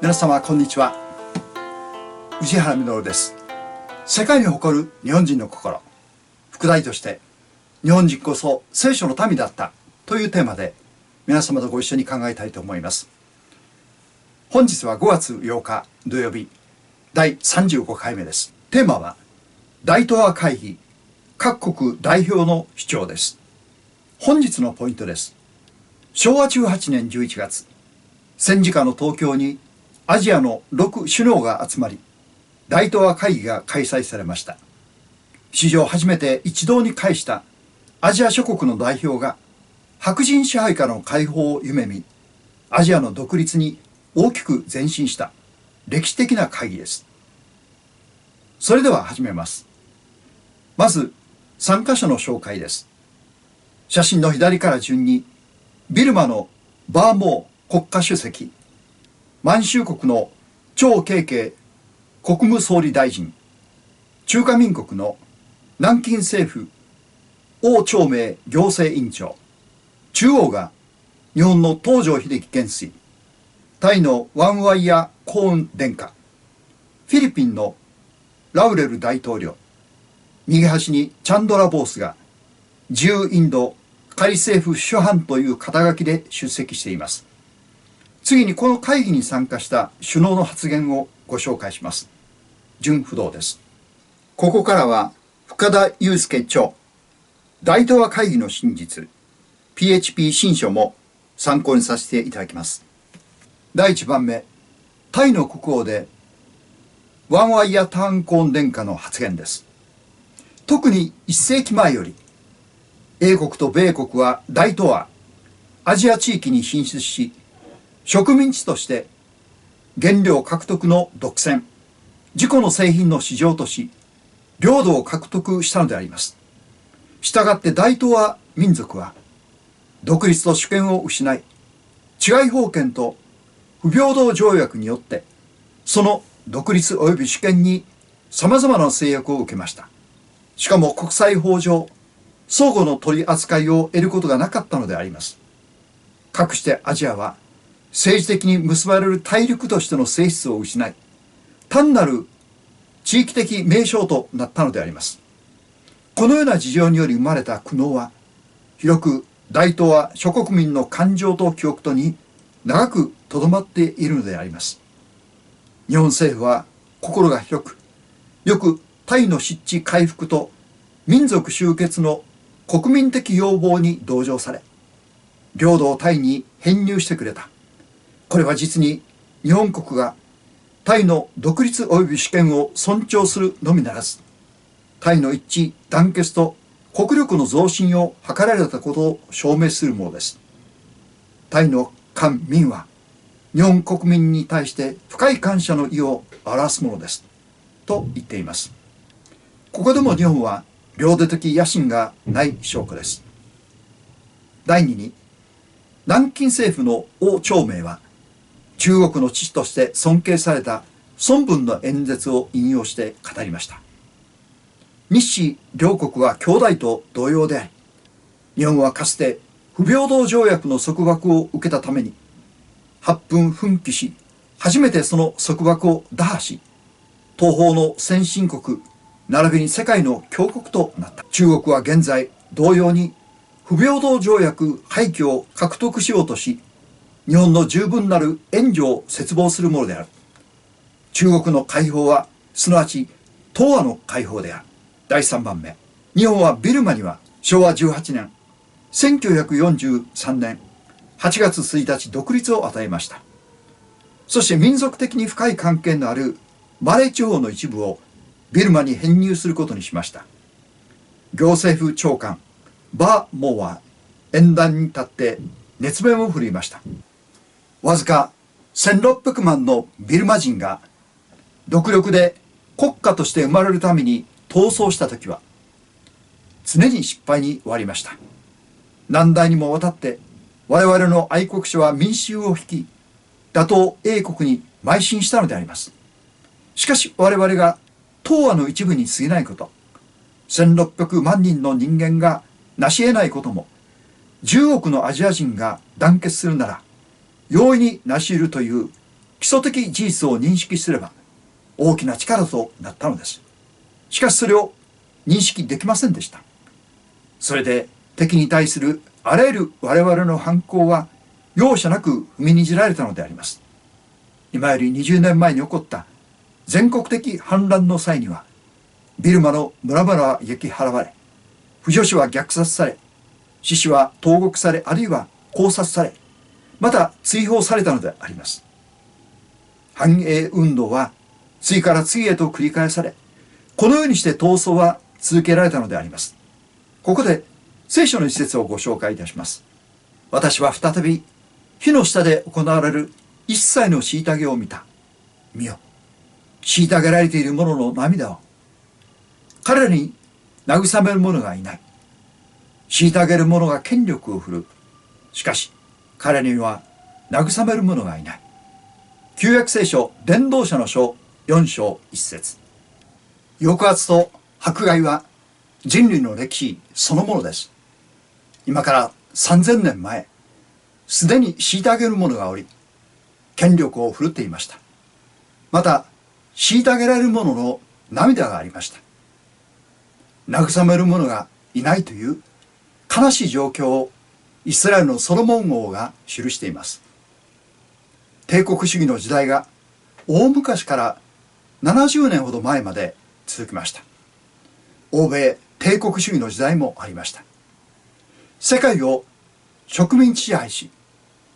皆様こんにちは。宇治原実です。世界に誇る日本人の心、副題として日本人こそ聖書の民だったというテーマで皆様とご一緒に考えたいと思います。本日は5月8日土曜日第35回目です。テーマは大東亜会議各国代表の主張です。本日のポイントです。昭和18年11月、戦時下の東京にアジアの6首脳が集まり、大東亜会議が開催されました。史上初めて一堂に会したアジア諸国の代表が白人支配下の解放を夢見、アジアの独立に大きく前進した歴史的な会議です。それでは始めます。まず参加者の紹介です。写真の左から順に、ビルマのバーモー国家主席、満州国の張慶慶国務総理大臣、中華民国の南京政府王長明行政院長、中央が日本の東條英機元帥、タイのワンワイヤ・コーン殿下、フィリピンのラウレル大統領、右端にチャンドラ・ボースが自由インド仮政府首班という肩書きで出席しています。次にこの会議に参加した首脳の発言をご紹介します。順不動です。ここからは深田祐介長、大東亜会議の真実 PHP 新書も参考にさせていただきます。第1番目、タイの国王でワンワイヤ・ターンコーン殿下の発言です。特に1世紀前より英国と米国は大東亜アジア地域に進出し、植民地として原料獲得の独占、自己の製品の市場とし、領土を獲得したのであります。したがって大東亜民族は、独立と主権を失い、治外法権と不平等条約によって、その独立及び主権に様々な制約を受けました。しかも国際法上、相互の取り扱いを得ることがなかったのであります。かくしてアジアは、政治的に結ばれる大陸としての性質を失い、単なる地域的名称となったのであります。このような事情により生まれた苦悩は、広く大東亜諸国民の感情と記憶とに長く留まっているのであります。日本政府は心が広く、よくタイの失地回復と民族集結の国民的要望に同情され、領土をタイに編入してくれた。これは実に日本国がタイの独立及び主権を尊重するのみならず、タイの一致団結と国力の増進を図られたことを証明するものです。タイの官民は日本国民に対して深い感謝の意を表すものです。と言っています。ここでも日本は領土的野心がない証拠です。第2に、南京政府の王長明は、中国の父として尊敬された孫文の演説を引用して語りました。日清両国は兄弟と同様であり、日本はかつて不平等条約の束縛を受けたために、8分奮起し、初めてその束縛を打破し、東方の先進国、並びに世界の強国となった。中国は現在、同様に不平等条約廃棄を獲得しようとし、日本の十分なる援助を切望するものである。中国の解放は、すなわち東亜の解放である。第3番目。日本はビルマには昭和18年、1943年8月1日独立を与えました。そして民族的に深い関係のあるマレー地方の一部をビルマに編入することにしました。行政府長官、バーモーは演壇に立って熱弁を振るいました。わずか1600万のビルマ人が独力で国家として生まれるために闘争したときは常に失敗に終わりました。何代にもわたって我々の愛国者は民衆を引き、打倒英国に邁進したのであります。しかし我々が東亜の一部に過ぎないこと、1600万人の人間が成し得ないことも、10億のアジア人が団結するなら容易に成し得るという基礎的事実を認識すれば大きな力となったのです。しかしそれを認識できませんでした。それで敵に対するあらゆる我々の反抗は容赦なく踏みにじられたのであります。今より20年前に起こった全国的反乱の際には、ビルマの村々は焼き払われ、婦女子は虐殺され、獅子は投獄され、あるいは絞殺され、また追放されたのであります。反英運動は次から次へと繰り返され、このようにして闘争は続けられたのであります。ここで聖書の一節をご紹介いたします。私は再び火の下で行われる一切の虐げを見た。見よ、虐げられている者の涙を。彼らに慰める者がいない。虐げる者が権力を振るう。しかし彼には慰める者がいない。旧約聖書伝道者の書4章1節。抑圧と迫害は人類の歴史そのものです。今から3000年前、すでに虐げる者がおり、権力を振るっていました。また、虐げられる者の涙がありました。慰める者がいないという悲しい状況をイスラエルのソロモン王が記しています。帝国主義の時代が大昔から70年ほど前まで続きました。欧米帝国主義の時代もありました。世界を植民地支配し、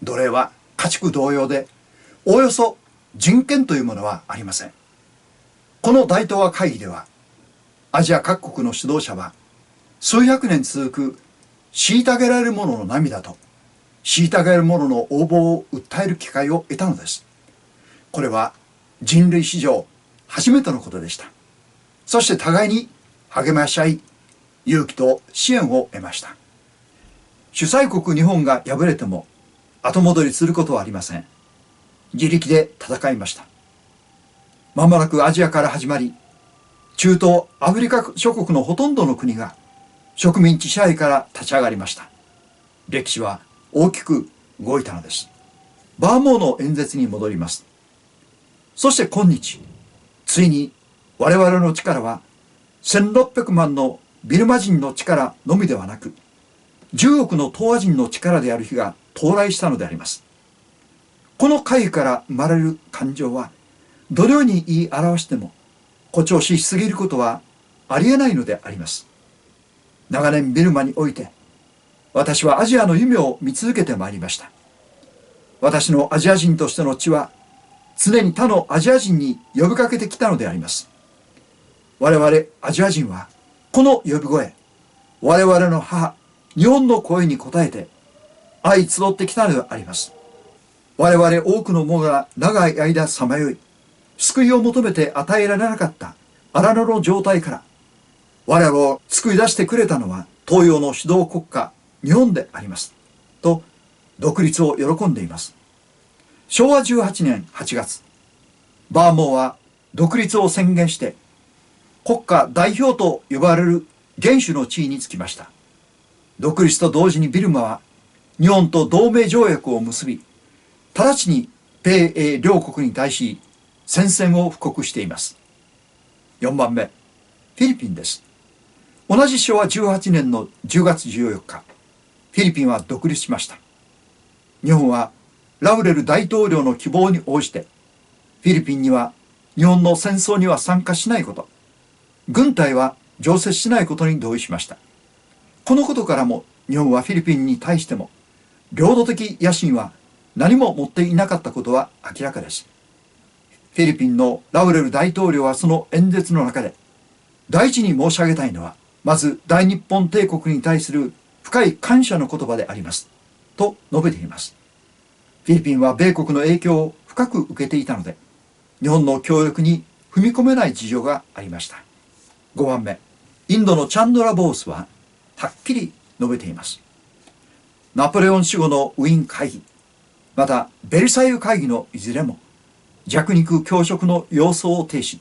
奴隷は家畜同様で、おおよそ人権というものはありません。この大東亜会議では、アジア各国の指導者は、数百年続く虐げられる者の涙と、虐げられる者の横暴を訴える機会を得たのです。これは人類史上初めてのことでした。そして互いに励まし合い、勇気と支援を得ました。主催国日本が敗れても後戻りすることはありません。自力で戦いました。まもなくアジアから始まり、中東アフリカ諸国のほとんどの国が植民地支配から立ち上がりました。歴史は大きく動いたのです。バーモーの演説に戻ります。そして今日、ついに我々の力は1600万のビルマ人の力のみではなく、10億の東亜人の力である日が到来したのであります。この会議から生まれる感情は、どのように言い表しても誇張しすぎることはありえないのであります。長年ビルマにおいて、私はアジアの夢を見続けてまいりました。私のアジア人としての血は、常に他のアジア人に呼びかけてきたのであります。我々アジア人は、この呼び声、我々の母、日本の声に応えて、相集ってきたのであります。我々多くの者が長い間さまよい、救いを求めて与えられなかった荒野の状態から、我々を救い出してくれたのは東洋の主導国家、日本であります。と、独立を喜んでいます。昭和18年8月、バーモーは独立を宣言して、国家代表と呼ばれる元首の地位につきました。独立と同時にビルマは日本と同盟条約を結び、直ちに米英両国に対し宣戦を布告しています。4番目、フィリピンです。同じ昭和18年の10月14日、フィリピンは独立しました。日本はラウレル大統領の希望に応じて、フィリピンには日本の戦争には参加しないこと、軍隊は常設しないことに同意しました。このことからも日本はフィリピンに対しても領土的野心は何も持っていなかったことは明らかです。フィリピンのラウレル大統領はその演説の中で、第一に申し上げたいのは、まず大日本帝国に対する深い感謝の言葉であります。と述べています。フィリピンは米国の影響を深く受けていたので、日本の協力に踏み込めない事情がありました。5番目、インドのチャンドラ・ボースははっきり述べています。ナポレオン死後のウィーン会議、またベルサイユ会議のいずれも弱肉強食の様相を呈し、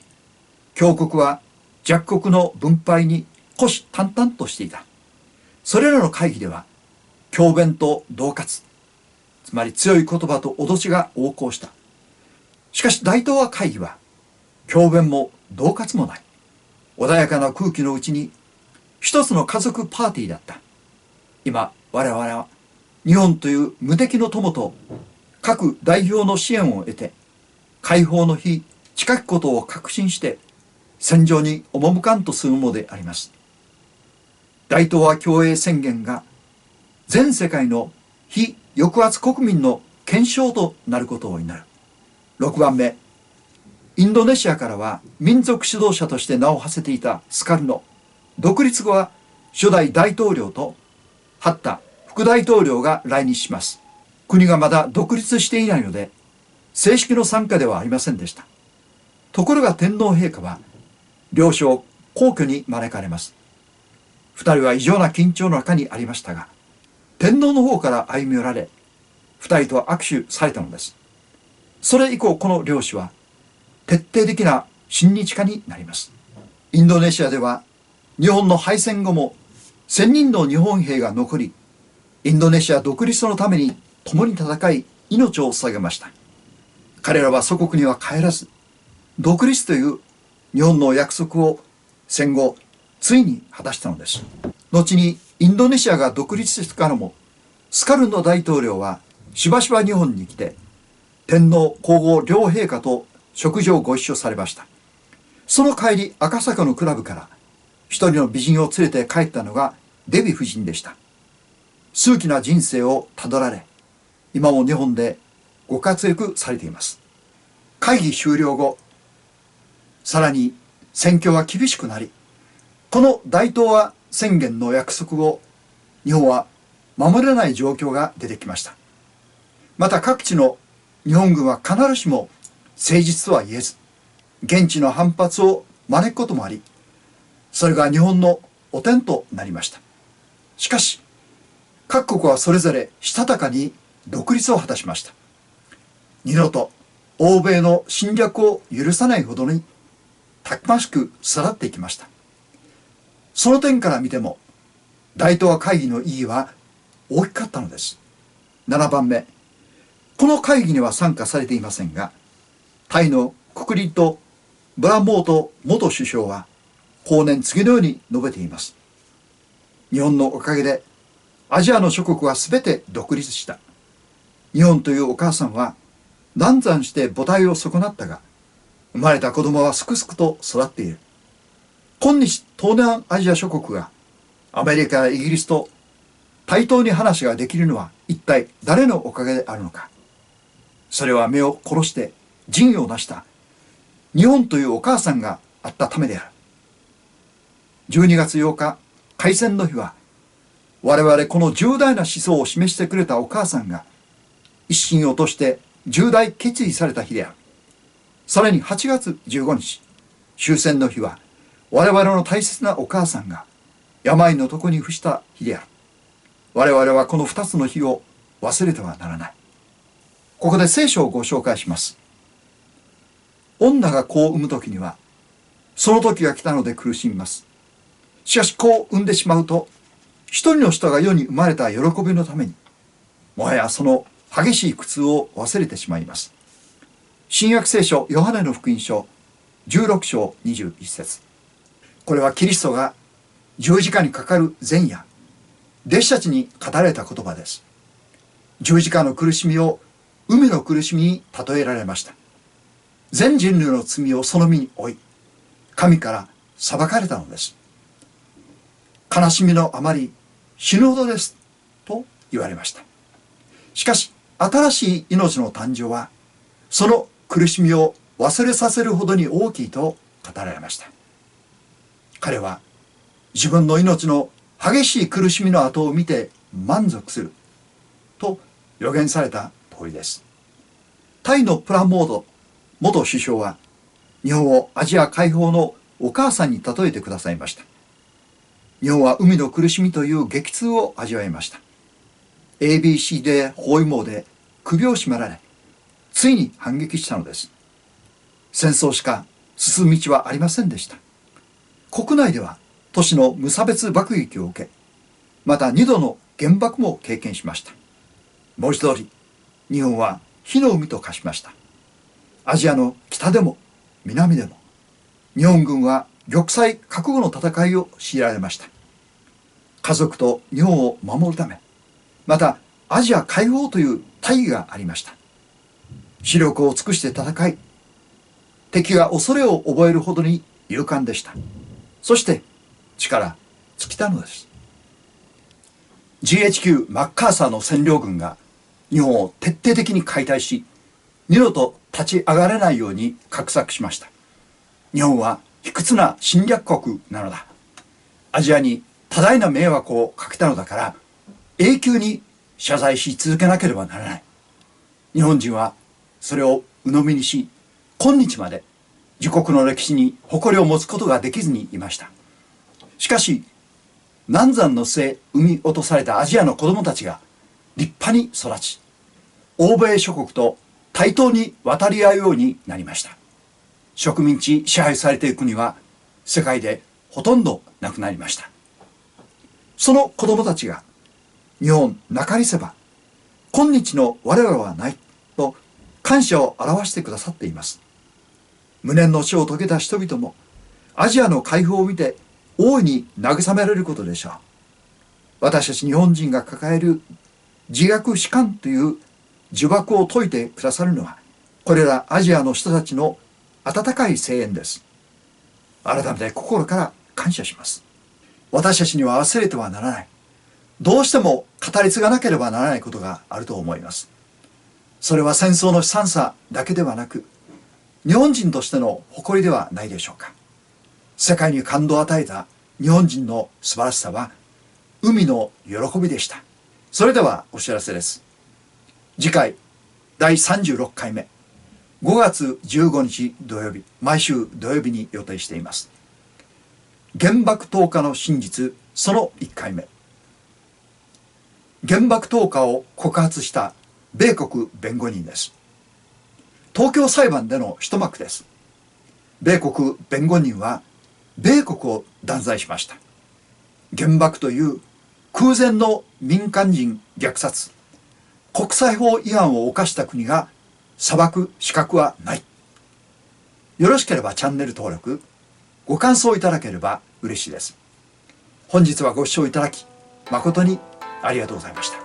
強国は弱国の分配に虎視眈々としていた。それらの会議では強弁と恫喝、つまり強い言葉と脅しが横行した。しかし大東亜会議は強弁も恫喝もない穏やかな空気のうちに一つの家族パーティーだった。今我々は日本という無敵の友と各代表の支援を得て解放の日近きことを確信して戦場に赴かんとするのであります。大東亜共栄宣言が全世界の非抑圧国民の憲章となることを祈る。6番目、インドネシアからは民族指導者として名を馳せていたスカルノ。独立後は初代大統領とハッタ副大統領が来日します。国がまだ独立していないので正式の参加ではありませんでした。ところが天皇陛下は両所皇居に招かれます。二人は異常な緊張の中にありましたが、天皇の方から歩み寄られ、二人と握手されたのです。それ以降この両氏は徹底的な親日家になります。インドネシアでは日本の敗戦後も1000人の日本兵が残り、インドネシア独立のために共に戦い命を捧げました。彼らは祖国には帰らず、独立という日本の約束を戦後ついに果たしたのです。後にインドネシアが独立してからもスカルノ大統領はしばしば日本に来て天皇皇后両陛下と食事をご一緒されました。その帰り赤坂のクラブから一人の美人を連れて帰ったのがデヴィ夫人でした。数奇な人生をたどられ、今も日本でご活躍されています。会議終了後、さらに戦況は厳しくなり、この大東亜宣言の約束を日本は守れない状況が出てきました。また各地の日本軍は必ずしも誠実とは言えず、現地の反発を招くこともあり、それが日本の汚点となりました。しかし、各国はそれぞれしたたかに独立を果たしました。二度と欧米の侵略を許さないほどにたくましく育っていきました。その点から見ても、大東亜会議の意義は大きかったのです。7番目、この会議には参加されていませんが、タイのククリッド・ブラモート元首相は後年次のように述べています。日本のおかげでアジアの諸国はすべて独立した。日本というお母さんは難産して母体を損なったが、生まれた子供はすくすくと育っている。今日東南アジア諸国がアメリカやイギリスと対等に話ができるのは一体誰のおかげであるのか。それは目を殺して仁を成した日本というお母さんがあったためである。12月8日開戦の日は、我々この重大な思想を示してくれたお母さんが一心を落として重大決意された日である。さらに8月15日終戦の日は、我々の大切なお母さんが病の床に伏した日である。我々はこの2つの日を忘れてはならない。ここで聖書をご紹介します。女が子を産む時には、その時が来たので苦しみます。しかし子を産んでしまうと、一人の人が世に生まれた喜びのために、もはやその激しい苦痛を忘れてしまいます。新約聖書ヨハネの福音書16章21節。これはキリストが十字架にかかる前夜、弟子たちに語られた言葉です。十字架の苦しみを海の苦しみに例えられました。全人類の罪をその身に負い、神から裁かれたのです。悲しみのあまり死ぬほどですと言われました。しかし新しい命の誕生はその苦しみを忘れさせるほどに大きいと語られました。彼は自分の命の激しい苦しみの後を見て満足すると予言された通りです。タイのプラモード元首相は日本をアジア解放のお母さんに例えてくださいました。日本は海の苦しみという激痛を味わいました。ABC で包囲網で首を絞められ、ついに反撃したのです。戦争しか進む道はありませんでした。国内では都市の無差別爆撃を受け、また2度の原爆も経験しました。文字通り、日本は火の海と化しました。アジアの北でも南でも日本軍は玉砕覚悟の戦いを強いられました。家族と日本を守るため、またアジア解放という大義がありました。死力を尽くして戦い、敵が恐れを覚えるほどに勇敢でした。そして力尽きたのです。GHQ マッカーサーの占領軍が日本を徹底的に解体し、二度と立ち上がれないように画策しました。日本は卑屈な侵略国なのだ。アジアに多大な迷惑をかけたのだから、永久に謝罪し続けなければならない。日本人はそれを鵜呑みにし、今日まで自国の歴史に誇りを持つことができずにいました。しかし、難産の末産み落とされたアジアの子供たちが立派に育ち、欧米諸国と対等に渡り合うようになりました。植民地支配されている国は世界でほとんどなくなりました。その子供たちが日本なかりせば今日の我々はないと感謝を表してくださっています。無念の死を遂げた人々もアジアの解放を見て大いに慰められることでしょう。私たち日本人が抱える自虐史観という呪縛を解いてくださるのは、これらアジアの人たちの温かい声援です。改めて心から感謝します。私たちには忘れてはならない、どうしても語り継がなければならないことがあると思います。それは戦争の悲惨さだけではなく、日本人としての誇りではないでしょうか。世界に感動を与えた日本人の素晴らしさは海の喜びでした。それではお知らせです。次回第36回目、5月15日土曜日、毎週土曜日に予定しています。原爆投下の真実、その1回目。原爆投下を告発した米国弁護人です。東京裁判での一幕です。米国弁護人は米国を断罪しました。原爆という空前の民間人虐殺、国際法違反を犯した国が裁く資格はない。よろしければチャンネル登録、ご感想いただければ嬉しいです。本日はご視聴いただき誠にありがとうございました。